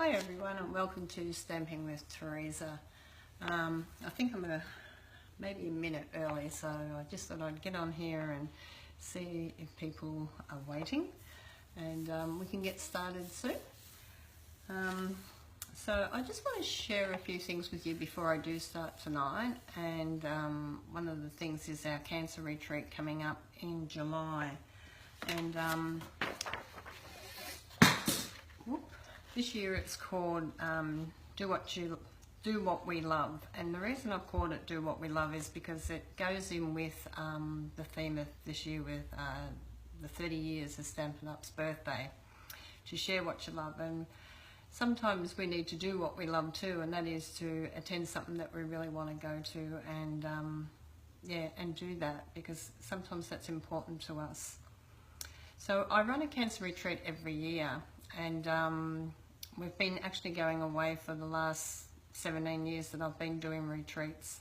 Hi everyone and welcome to Stamping with Teresa. I think I'm maybe a minute early, so I just thought I'd get on here and see if people are waiting, and we can get started soon. So I just want to share a few things with you before I do start tonight, and one of the things is our cancer retreat coming up in July, and this year it's called Do What We Love, and the reason I've called it Do What We Love is because it goes in with the theme of this year with the 30 years of Stampin' Up's birthday, to share what you love. And sometimes we need to do what we love too, and that is to attend something that we really want to go to, and and do that, because sometimes that's important to us. So I run a cancer retreat every year, and we've been actually going away for the last 17 years that I've been doing retreats.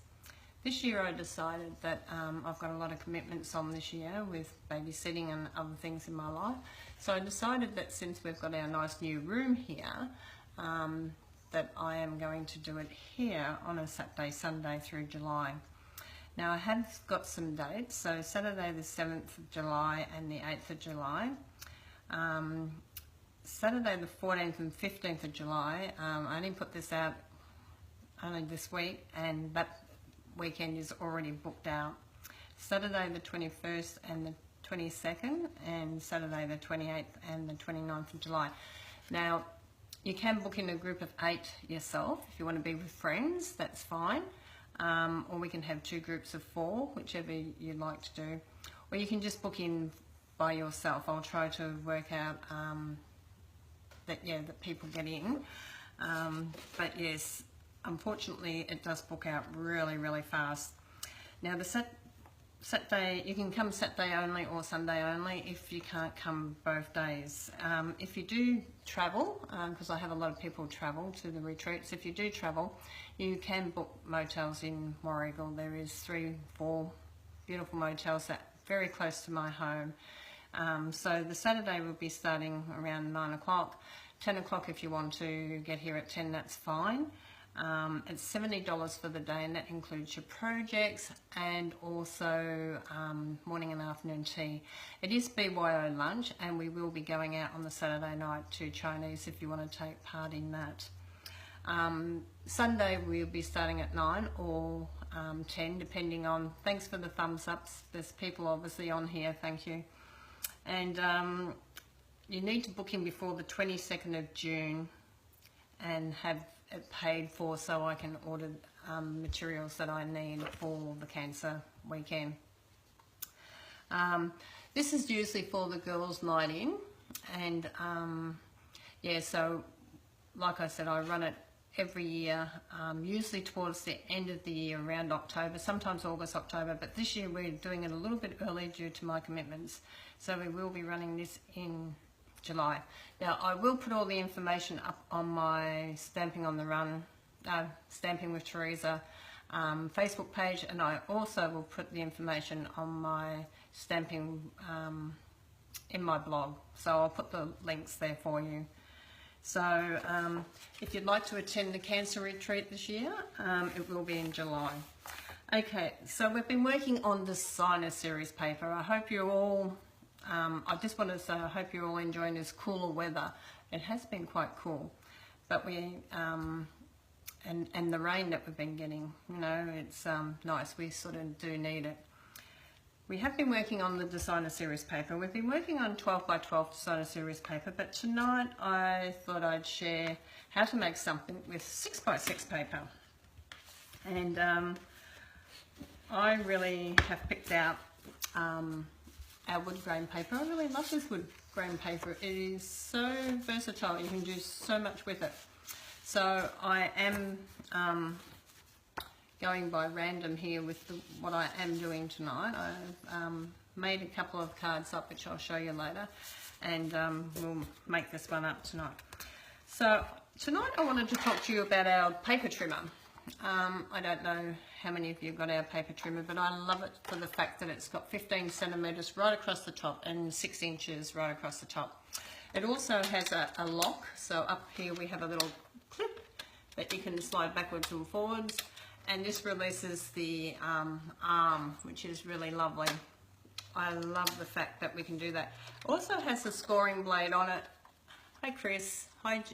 This year I decided that I've got a lot of commitments on this year with babysitting and other things in my life. So I decided that since we've got our nice new room here, that I am going to do it here on a Saturday, Sunday through July. Now I have got some dates, so Saturday the 7th of July and the 8th of July. Saturday the 14th and 15th of July, I only put this out only this week, and that weekend is already booked out. Saturday the 21st and the 22nd, and Saturday the 28th and the 29th of July. Now you can book in a group of 8 yourself. If you want to be with friends, that's fine, or we can have 2 groups of 4, whichever you'd like to do, or you can just book in by yourself. I'll try to work out that people get in, but yes, unfortunately it does book out really fast. Now the Saturday, you can come Saturday only or Sunday only if you can't come both days. If you do travel, because I have a lot of people travel to the retreats, if you do travel, you can book motels in Warragul. There is 3-4 beautiful motels that are very close to my home. So the Saturday will be starting around 9 o'clock. 10 o'clock if you want to get here at 10, that's fine. It's $70 for the day, and that includes your projects and also morning and afternoon tea. It is BYO lunch, and we will be going out on the Saturday night to Chinese if you want to take part in that. Sunday we'll be starting at 9 or 10, depending on, thanks for the thumbs ups, there's people obviously on here, thank you. And you need to book in before the 22nd of June and have it paid for, so I can order materials that I need for the cancer weekend. This is usually for the girls' night in, and so like I said, I run it every year, usually towards the end of the year, around October, sometimes August, October, but this year we're doing it a little bit early due to my commitments, so we will be running this in July. Now I will put all the information up on my Stamping on the Run, Stamping with Teresa Facebook page, and I also will put the information on my stamping in my blog, so I'll put the links there for you. So if you'd like to attend the cancer retreat this year, it will be in July. Okay, so we've been working on designer series paper. I hope you're all I just want to say I hope you're all enjoying this cooler weather. It has been quite cool, but we and the rain that we've been getting, you know, it's nice. We sort of do need it. We have been working on the designer series paper. We've been working on 12 by 12 designer series paper, but tonight I thought I'd share how to make something with 6 by 6 paper. And I really have picked out our wood grain paper. I really love this wood grain paper. It is so versatile. You can do so much with it. So I am going by random here with what I am doing tonight. I've made a couple of cards up, which I'll show you later, and we'll make this one up tonight. So tonight I wanted to talk to you about our paper trimmer. I don't know how many of you have got our paper trimmer, but I love it for the fact that it's got 15 centimetres right across the top and 6 inches right across the top. It also has a lock, so up here we have a little clip that you can slide backwards and forwards, and this releases the arm, which is really lovely. I love the fact that we can do that. Also has a scoring blade on it. Hi Chris, hi,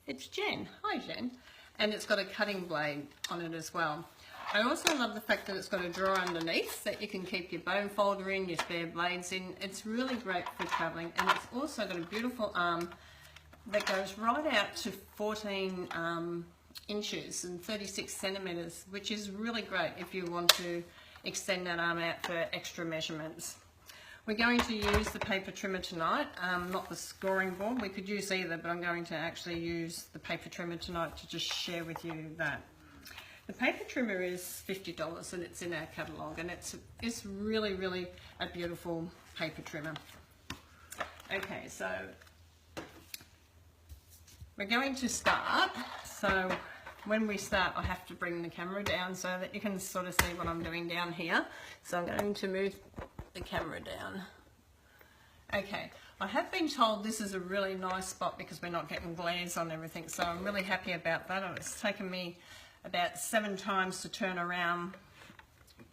it's Jen, hi Jen. And it's got a cutting blade on it as well. I also love the fact that it's got a drawer underneath that you can keep your bone folder in, your spare blades in. It's really great for travelling, and it's also got a beautiful arm that goes right out to 14 inches and 36 centimetres, which is really great if you want to extend that arm out for extra measurements. We're going to use the paper trimmer tonight, not the scoring board. We could use either, but I'm going to actually use the paper trimmer tonight to just share with you that. The paper trimmer is $50 and it's in our catalogue, and it's really, really a beautiful paper trimmer. Okay, so we're going to start. So when we start, I have to bring the camera down so that you can sort of see what I'm doing down here. So I'm going to move the camera down. Okay, I have been told this is a really nice spot because we're not getting glares on everything, so I'm really happy about that. It's taken me about 7 times to turn around,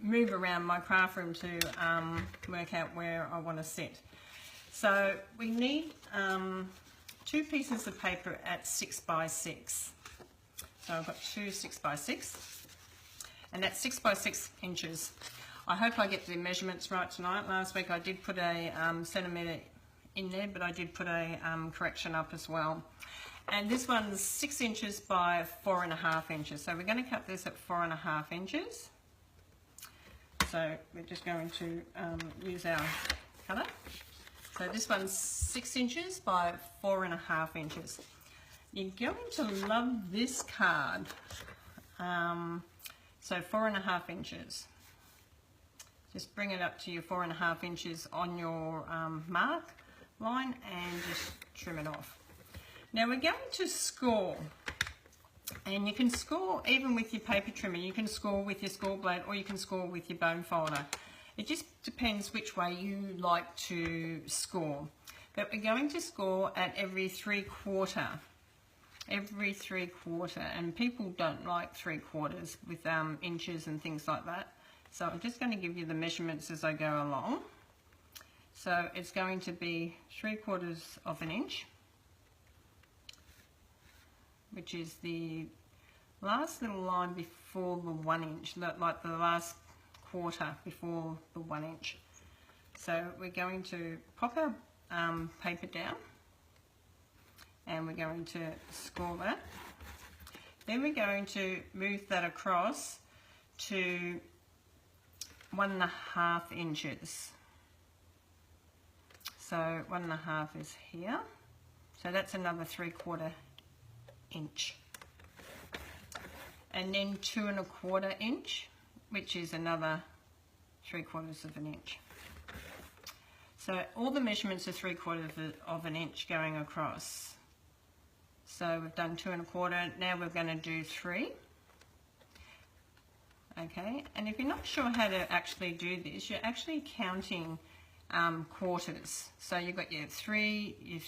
move around my craft room to work out where I want to sit. So we need 2 pieces of paper at 6 by 6. So I've got 2 6 by 6, and that's 6 by 6 inches. I hope I get the measurements right tonight. Last week I did put a centimetre in there, but I did put a correction up as well. And this one's 6 inches by 4.5 inches. So we're going to cut this at 4.5 inches. So we're just going to use our cutter. So this one's 6 inches by 4.5 inches. You're going to love this card. So 4.5 inches. Just bring it up to your 4.5 inches on your mark line and just trim it off. Now we're going to score, and you can score even with your paper trimmer. You can score with your score blade, or you can score with your bone folder. It just depends which way you like to score. But we're going to score at every 3/4. Every 3/4, and people don't like 3/4 with inches and things like that. So I'm just going to give you the measurements as I go along. So it's going to be 3/4 of an inch, which is the last little line before the 1 inch, like the last quarter before the 1 inch. So we're going to pop our paper down, and we're going to score that. Then we're going to move that across to 1.5 inches. So 1.5 is here. So that's another 3/4 inch. And then 2.25 inch, which is another 3/4 of an inch. So all the measurements are 3/4 of an inch going across. So we've done 2.25, now we're going to do 3. Okay, and if you're not sure how to actually do this, you're actually counting quarters. So you've got your 3, your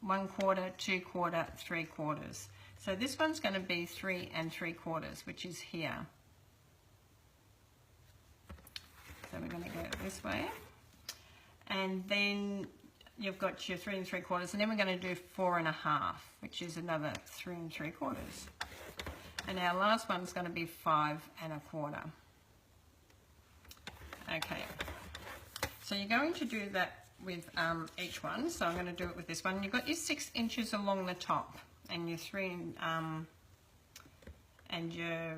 1/4, 2/4, 3/4. So this one's going to be 3 3/4, which is here. So we're going to go this way. And then you've got your 3 3/4, and then we're going to do 4.5, which is another 3 3/4. And our last one's going to be 5 1/4. Okay, so you're going to do that with each one. So I'm going to do it with this one. You've got your 6 inches along the top, and your 3 and your,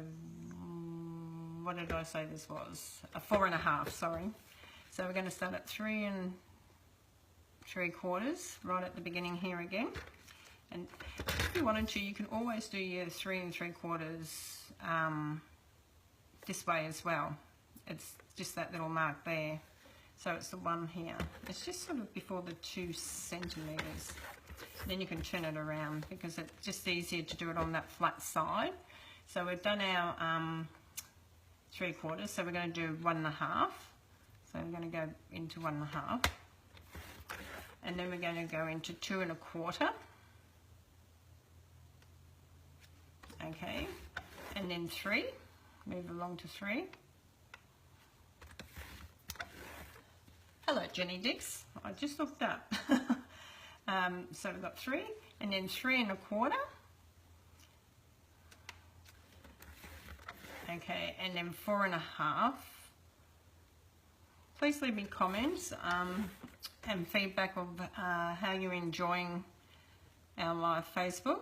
what did I say this was? A 4.5, sorry. So we're going to start at 3 3/4 right at the beginning here again. And if you wanted to, you can always do your 3 3/4 this way as well. It's just that little mark there. So it's the one here. It's just sort of before the 2 centimetres. Then you can turn it around because it's just easier to do it on that flat side. So we've done our 3/4. So we're going to do 1.5. So we're going to go into 1.5. and then we're going to go into 2 1/4. Okay, and then 3, move along to 3. Hello Jenny Dix, I just looked up. So we've got 3, and then 3 1/4. Okay, and then 4 1/2. Please leave me comments and feedback of how you're enjoying our live Facebook,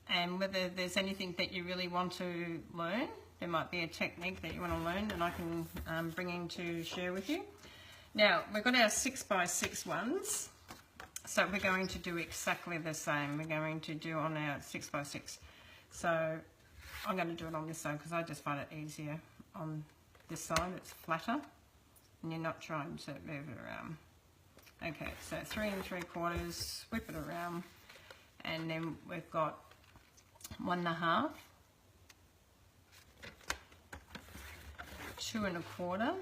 and whether there's anything that you really want to learn. There might be a technique that you want to learn and I can bring in to share with you. Now, we've got our 6x6 ones, so we're going to do exactly the same. We're going to do on our 6x6. So I'm going to do it on this side because I just find it easier on this side. It's flatter and you're not trying to move it around. Okay, so 3 3/4, whip it around, and then we've got 1 1/2, 2 1/4,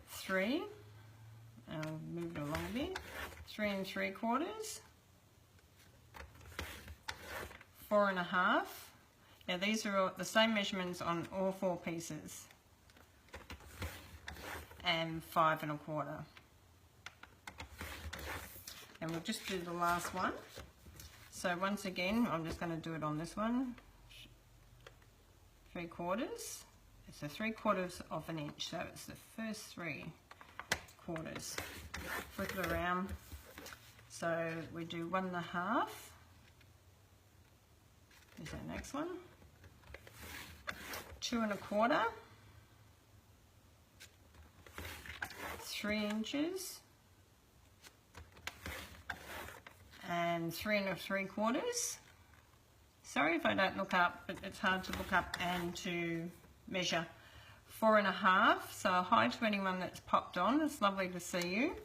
3, I'll move it along a bit, 3 3/4, 4 1/2. Now these are all the same measurements on all 4 pieces, and 5 1/4. And we'll just do the last one. So once again, I'm just going to do it on this one. 3/4. It's a 3/4 of an inch, so it's the first 3/4. Flip it around. So we do 1 1/2. Here's our next one. 2 1/4. 3 inches. And 3 3/4. Sorry if I don't look up, but it's hard to look up and to measure. 4 1/2. So hi to anyone that's popped on. It's lovely to see you.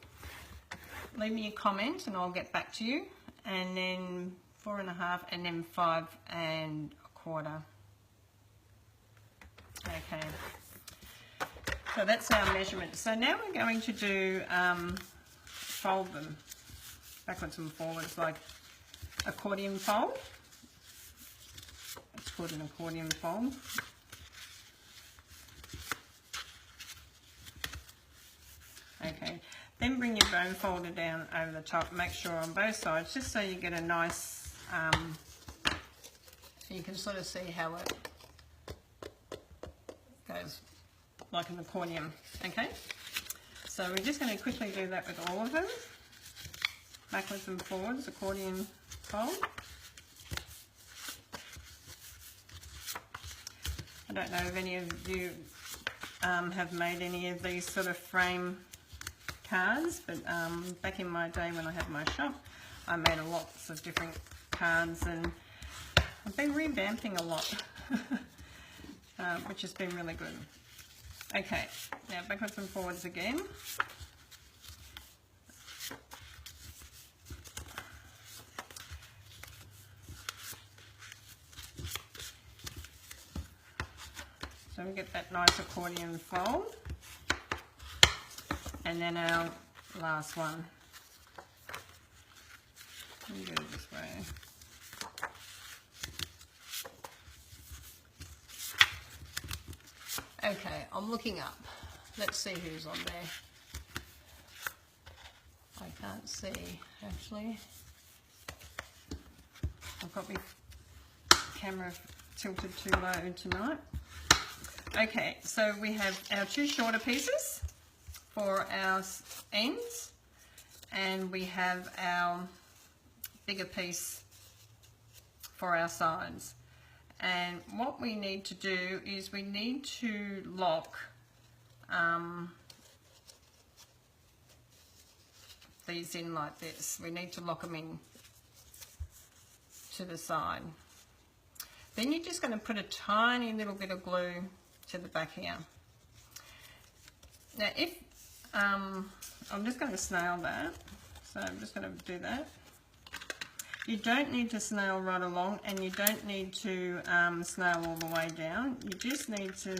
Leave me a comment and I'll get back to you. And then 4 1/2, and then 5 1/4. Okay. So that's our measurement. So now we're going to do fold them backwards and forwards like accordion fold. It's called an accordion fold. Okay, then bring your bone folder down over the top, make sure on both sides, just so you get a nice, you can sort of see how it goes like an accordion. Okay, so we're just going to quickly do that with all of them. Backwards and forwards, accordion fold. I don't know if any of you have made any of these sort of frame cards, but back in my day when I had my shop, I made lots of different cards, and I've been revamping a lot, which has been really good. Okay, now backwards and forwards again. So we get that nice accordion fold. And then our last one. Let me do it this way. Okay, I'm looking up. Let's see who's on there. I can't see, actually. I've got my camera tilted too low tonight. Okay, so we have our 2 shorter pieces for our ends, and we have our bigger piece for our sides. And what we need to do is we need to lock these in like this. We need to lock them in to the side. Then you're just going to put a tiny little bit of glue to the back here. Now if I'm just going to snail that, so I'm just going to do that. You don't need to snail right along, and you don't need to snail all the way down. You just need to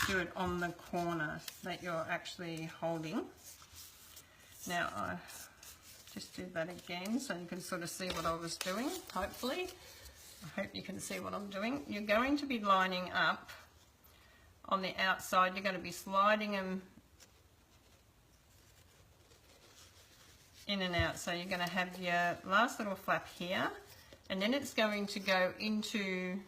do it on the corner that you're actually holding. Now I just do that again so you can sort of see what I was doing, hopefully. I hope you can see what I'm doing. You're going to be lining up on the outside. You're going to be sliding them in and out. So you're going to have your last little flap here, and then it's going to go into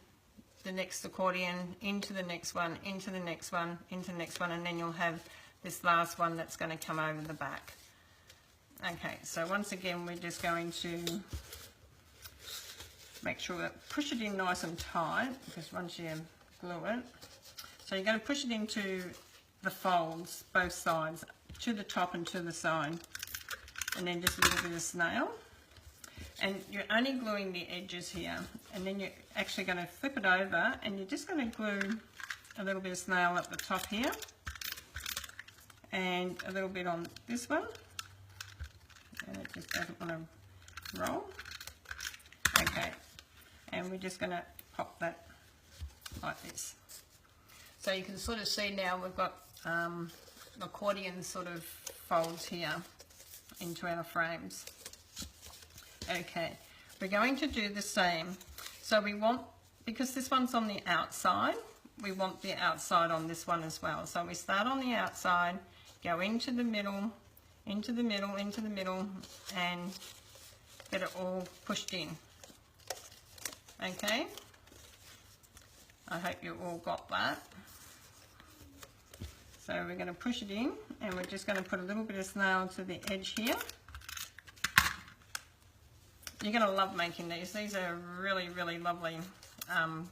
the next accordion, into the next one, into the next one, into the next one, and then you'll have this last one that's going to come over the back. Okay, so once again we're just going to make sure that push it in nice and tight, because once you glue it, so you're going to push it into the folds, both sides, to the top and to the side, and then just a little bit of snail. And you're only gluing the edges here, and then you're actually going to flip it over, and you're just going to glue a little bit of snail at the top here, and a little bit on this one, and it just doesn't want to roll. Okay, and we're just going to pop that like this. So you can sort of see now we've got accordion sort of folds here into our frames. Okay, we're going to do the same. So we want, because this one's on the outside, we want the outside on this one as well. So we start on the outside, go into the middle, into the middle, into the middle, and get it all pushed in. Okay, I hope you all got that. So we're going to push it in, and we're just going to put a little bit of snail to the edge here. You're going to love making these. These are really, really lovely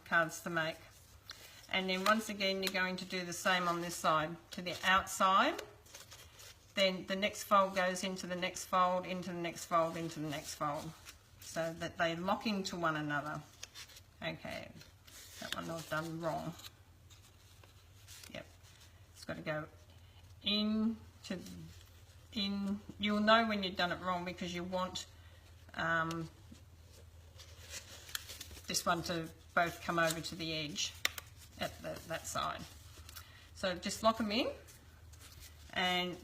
cards to make. And then once again, you're going to do the same on this side. To the outside, then the next fold goes into the next fold, into the next fold, into the next fold, so that they lock into one another. Okay, that one I've done wrong. Yep, it's got to go in. You'll know when you've done it wrong, because you want this one to both come over to the edge at that side. So just lock them in, and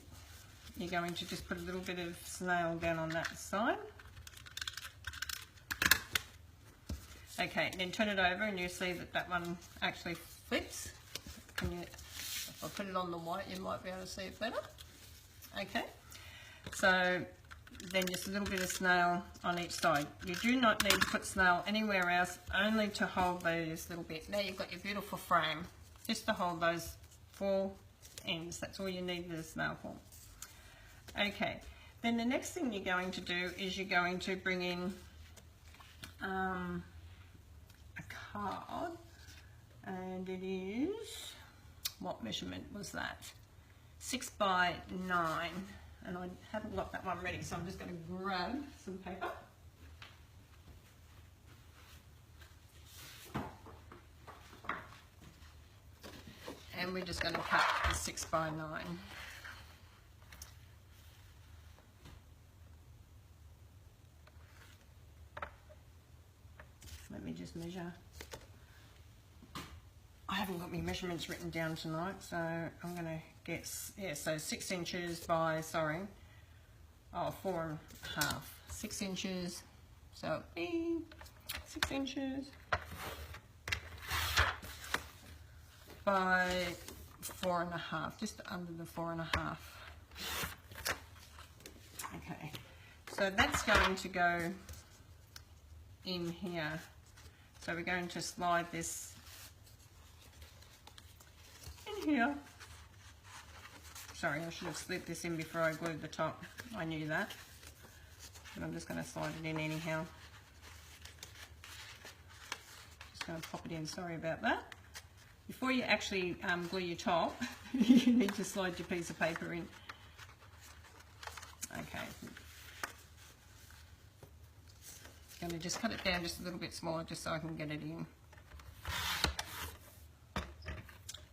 you're going to just put a little bit of snail down on that side. Okay, then turn it over, and you see that that one actually flips. If I put it on the white, you might be able to see it better. Okay, so then just a little bit of snail on each side. You do not need to put snail anywhere else, only to hold those little bits. Now you've got your beautiful frame, just to hold those 4 ends. That's all you need the snail for. Okay, then the next thing you're going to do is you're going to bring in a card, and it is, what measurement was that? 6 by 9. And I haven't got that one ready, so I'm just going to grab some paper. And we're just going to cut the 6 by 9. Let me just measure. I haven't got my measurements written down tonight, so I'm going to guess, yeah, so 6 inches by, 4.5. 6 inches, so it'd be 6 inches by 4.5, just under the 4.5. Okay, so that's going to go in here. So we're going to slide this in here. Sorry, I should have slid this in before I glued the top. I knew that. But I'm just going to slide it in anyhow. Just going to pop it in. Sorry about that. Before you actually glue your top, you need to slide your piece of paper in. Okay. I'm going to just cut it down just a little bit smaller, just so I can get it in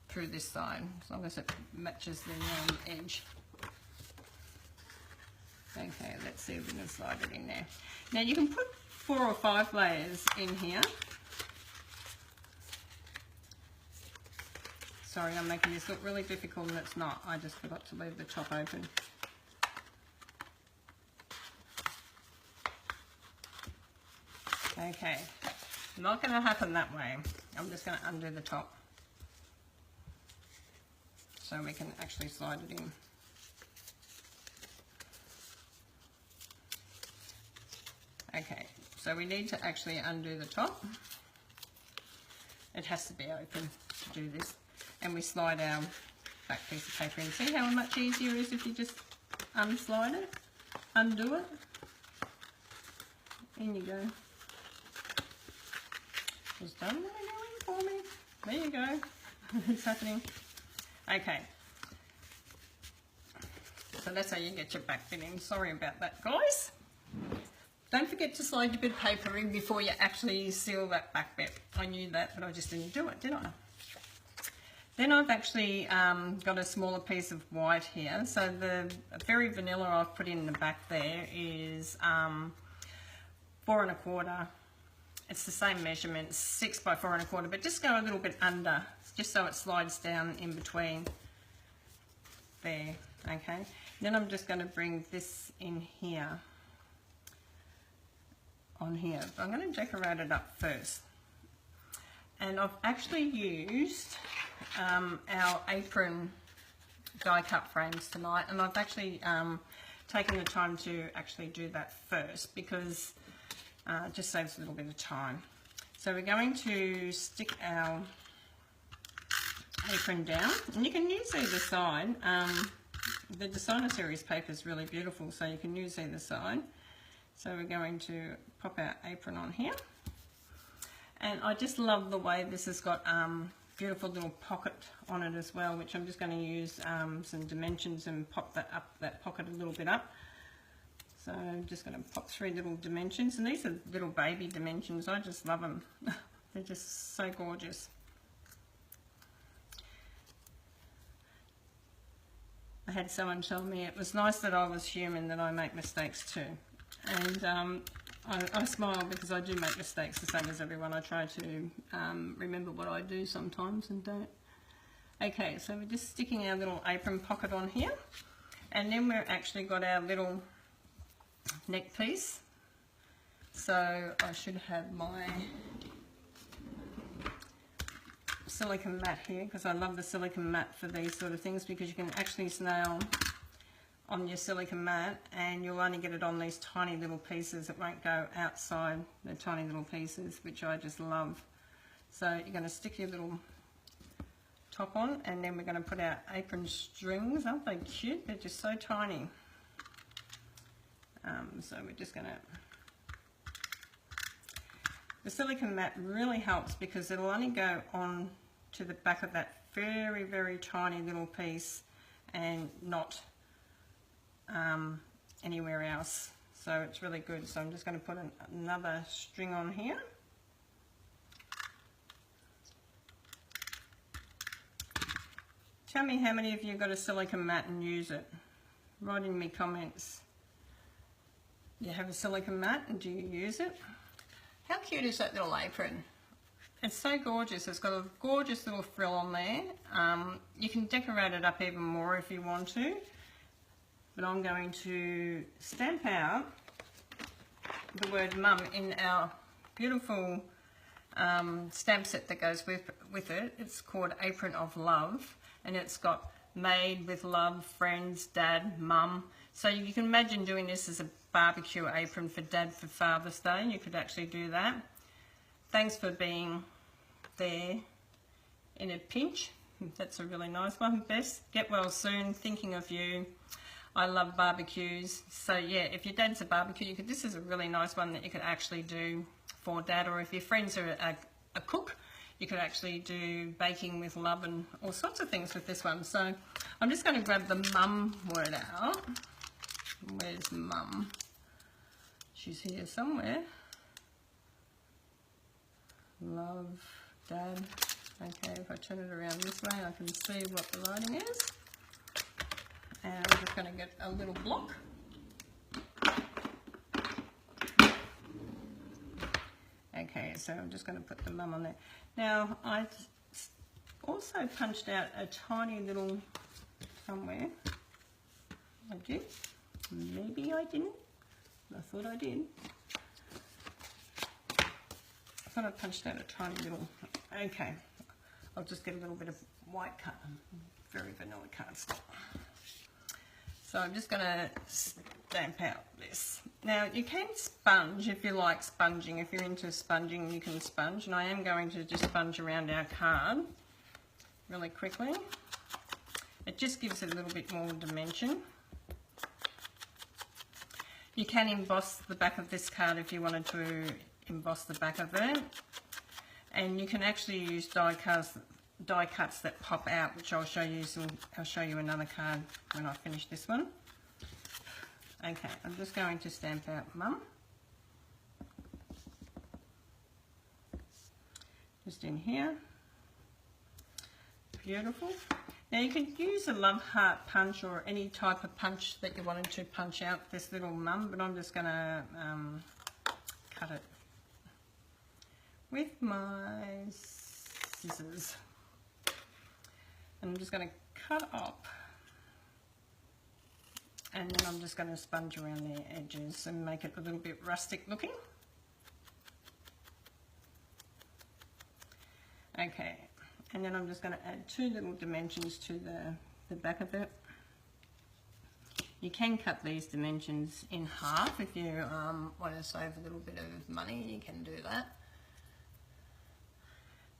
through this side, as long as it matches the edge. Okay, let's see if we can slide it in there. Now you can put 4 or 5 layers in here. Sorry, I'm making this look really difficult, and it's not. I just forgot to leave the top open. Okay, not going to happen that way. I'm just going to undo the top so we can actually slide it in. Okay, so we need to actually undo the top. It has to be open to do this. And we slide our back piece of paper in. See how much easier it is if you just unslide it, undo it. In you go. Just don't let it go in for me. There you go. It's happening. Okay. So that's how you get your back bit in. Sorry about that, guys. Don't forget to slide your bit of paper in before you actually seal that back bit. I knew that, but I just didn't do it, did I? Then I've actually got a smaller piece of white here. So the very vanilla I've put in the back there is 4 1/4. It's the same measurement, 6 by 4 1/4, but just go a little bit under, just so it slides down in between there, okay? Then I'm just going to bring this in here. On here, but I'm going to decorate it up first. And I've actually used our apron die cut frames tonight, and I've actually taken the time to actually do that first because it just saves a little bit of time. So we're going to stick our apron down, and you can use either side. The designer series paper is really beautiful, so you can use either side. So we're going to pop our apron on here, and I just love the way this has got beautiful little pocket on it as well, which I'm just going to use some dimensions and pop that pocket a little bit up. So I'm just going to pop 3 little dimensions, and these are little baby dimensions. I just love them. They're just so gorgeous. I had someone tell me it was nice that I was human, that I make mistakes too. And I smile because I do make mistakes the same as everyone. I try to remember what I do sometimes and don't. Okay, so we're just sticking our little apron pocket on here, and then we've actually got our little neck piece. So I should have my silicone mat here, because I love the silicone mat for these sort of things, because you can actually snail on your silicone mat and you'll only get it on these tiny little pieces. It won't go outside the tiny little pieces, which I just love. So you're going to stick your little top on, and then we're going to put our apron strings. Aren't they cute? They're just so tiny. So we're just going to... The silicone mat really helps because it'll only go on to the back of that very, very tiny little piece and not anywhere else. So it's really good. So I'm just going to put another string on here. Tell me how many of you got a silicone mat and use it. Write in me comments. You have a silicone mat and do you use it? How cute is that little apron? It's so gorgeous. It's got a gorgeous little frill on there. You can decorate it up even more if you want to. But I'm going to stamp out the word mum in our beautiful stamp set that goes with it. It's called Apron of Love, and it's got made with love, friends, dad, mum. So you can imagine doing this as a barbecue apron for dad for Father's Day. You could actually do that. Thanks for being there in a pinch. That's a really nice one. Bess, get well soon. Thinking of you. I love barbecues. So yeah, if your dad's a barbecue, this is a really nice one that you could actually do for dad, or if your friends are a cook, you could actually do baking with love and all sorts of things with this one. So I'm just going to grab the mum word out. Where's mum? She's here somewhere. Love, dad. Okay, if I turn it around this way, I can see what the writing is. And I'm just going to get a little block. Okay, so I'm just going to put the mum on there. Now, I also punched out a tiny little somewhere. I did. Maybe I didn't. I thought I did. thought I punched out a tiny little, okay, I'll just get a little bit of white card, very vanilla cardstock. So I'm just going to stamp out this. Now you can sponge if you like sponging. If you're into sponging, you can sponge. And I am going to just sponge around our card really quickly. It just gives it a little bit more dimension. You can emboss the back of this card if you wanted to emboss the back of it. And you can actually use die cuts that pop out, which I'll show you I'll show you another card when I finish this one. Okay, I'm just going to stamp out Mum. Just in here. Beautiful. Now you can use a love heart punch or any type of punch that you wanted to punch out this little Mum, but I'm just going to cut it with my scissors. And I'm just going to cut up, and then I'm just going to sponge around the edges and make it a little bit rustic looking. Okay, and then I'm just going to add 2 little dimensions to the back of it. You can cut these dimensions in half if you want to save a little bit of money, you can do that.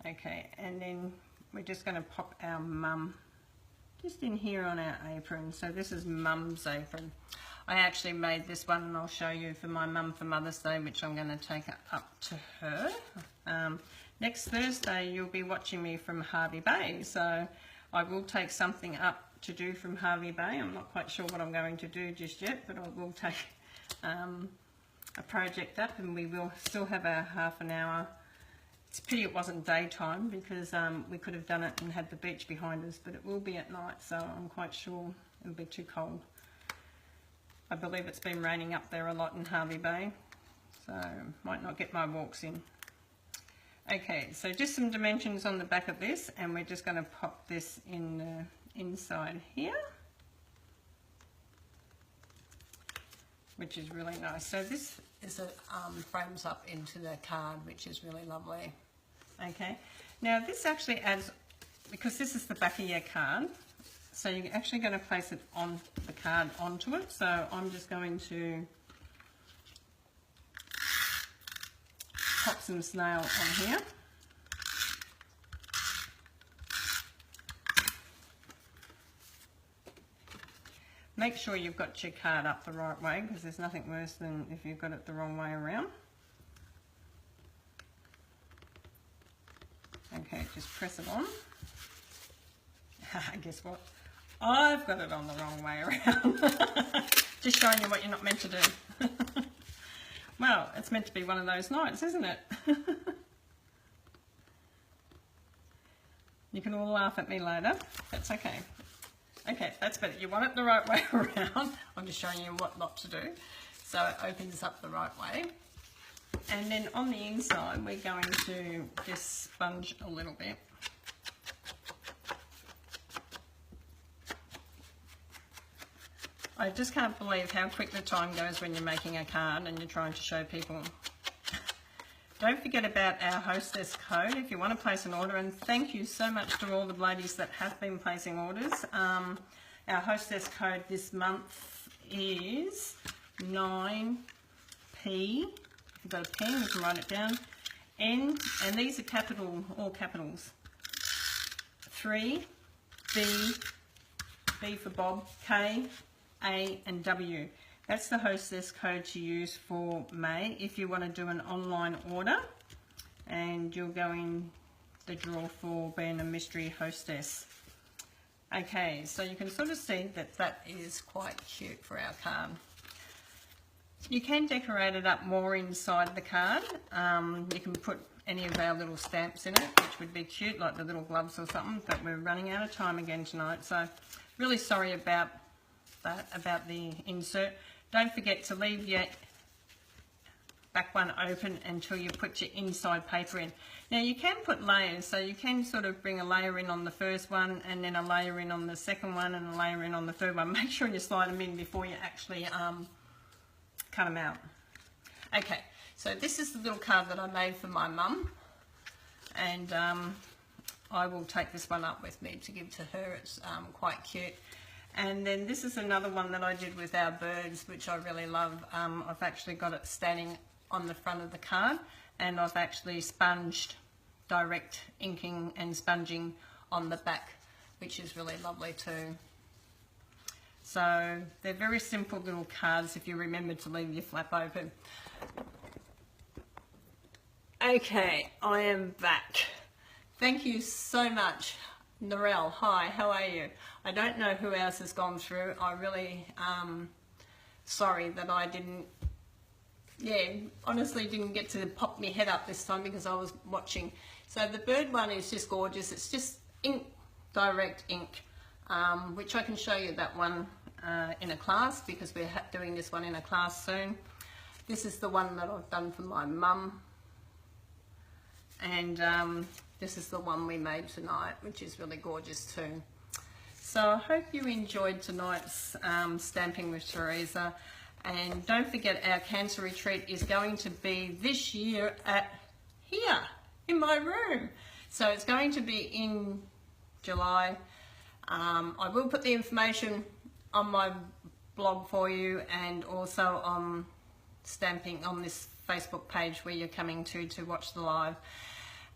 Okay, and then we're just going to pop our Mum just in here on our apron. So this is Mum's apron. I actually made this one and I'll show you for my mum for Mother's Day, which I'm going to take up to her. Next Thursday you'll be watching me from Hervey Bay, so I will take something up to do from Hervey Bay. I'm not quite sure what I'm going to do just yet, but I will take a project up, and we will still have our half an hour. It's a pity it wasn't daytime, because we could have done it and had the beach behind us, but it will be at night, so I'm quite sure it'll be too cold. I believe it's been raining up there a lot in Hervey Bay, so might not get my walks in. Okay, so just some dimensions on the back of this, and we're just going to pop this in the inside here, which is really nice. So this is a frames up into the card, which is really lovely. Okay, now this actually adds, because this is the back of your card, so you're actually going to place it on the card onto it. So I'm just going to pop some snail on here. Make sure you've got your card up the right way, because there's nothing worse than if you've got it the wrong way around. Okay, just press it on. Guess what? I've got it on the wrong way around. Just showing you what you're not meant to do. Well, it's meant to be one of those nights, isn't it? You can all laugh at me later. That's okay. Okay, that's better. You want it the right way around. I'm just showing you what not to do. So it opens up the right way. And then on the inside, we're going to just sponge a little bit. I just can't believe how quick the time goes when you're making a card and you're trying to show people. Don't forget about our hostess code if you want to place an order, and thank you so much to all the ladies that have been placing orders. Our hostess code this month is 9P. If you've got a pen, you can write it down. N, and these are capital, all capitals. 3, B for Bob, K, A and W. That's the hostess code to use for May if you want to do an online order, and you'll go in the draw for being a mystery hostess. Okay, so you can sort of see that that is quite cute for our card. You can decorate it up more inside the card. You can put any of our little stamps in it, which would be cute, like the little gloves or something, but we're running out of time again tonight, so really sorry about that, about the insert. Don't forget to leave your back one open until you put your inside paper in. Now you can put layers, so you can sort of bring a layer in on the first one, and then a layer in on the second one, and a layer in on the third one. Make sure you slide them in before you actually cut them out. Okay, So this is the little card that I made for my mum, and I will take this one up with me to give to her. It's quite cute. And then this is another one that I did with our birds, which I really love. I've actually got it standing on the front of the card, and I've actually sponged, direct inking and sponging on the back, which is really lovely too. So they're very simple little cards if you remember to leave your flap open. Okay, I am back. Thank you so much. Narelle, hi, how are you? I don't know who else has gone through. I really sorry that I didn't, honestly didn't get to pop my head up this time because I was watching. So the bird one is just gorgeous. It's just ink, direct ink, which I can show you that one in a class because we're doing this one in a class soon. This is the one that I've done for my mum. And this is the one we made tonight, which is really gorgeous too. So I hope you enjoyed tonight's Stamping with Teresa. And don't forget, our cancer retreat is going to be this year at here in my room. So it's going to be in July. I will put the information on my blog for you, and also on Stamping on this Facebook page where you're coming to watch the live.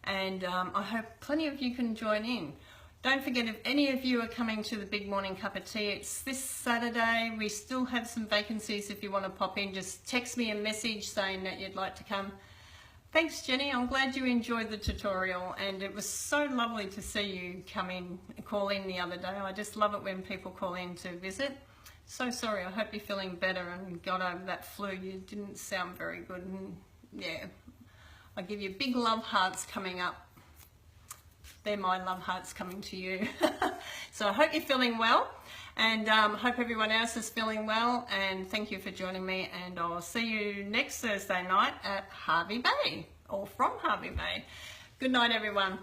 And I hope plenty of you can join in. Don't forget, if any of you are coming to the Big Morning Cup of Tea, it's this Saturday. We still have some vacancies. If you want to pop in, just text me a message saying that you'd like to come. Thanks, Jenny. I'm glad you enjoyed the tutorial, and it was so lovely to see you come in, call in the other day. I just love it when people call in to visit. So sorry, I hope you're feeling better and got over that flu. You didn't sound very good, and yeah. I give you big love hearts coming up. They're my love hearts coming to you. So I hope you're feeling well, and hope everyone else is feeling well, and thank you for joining me, and I'll see you next Thursday night at Hervey Bay, or from Hervey Bay. Good night, everyone.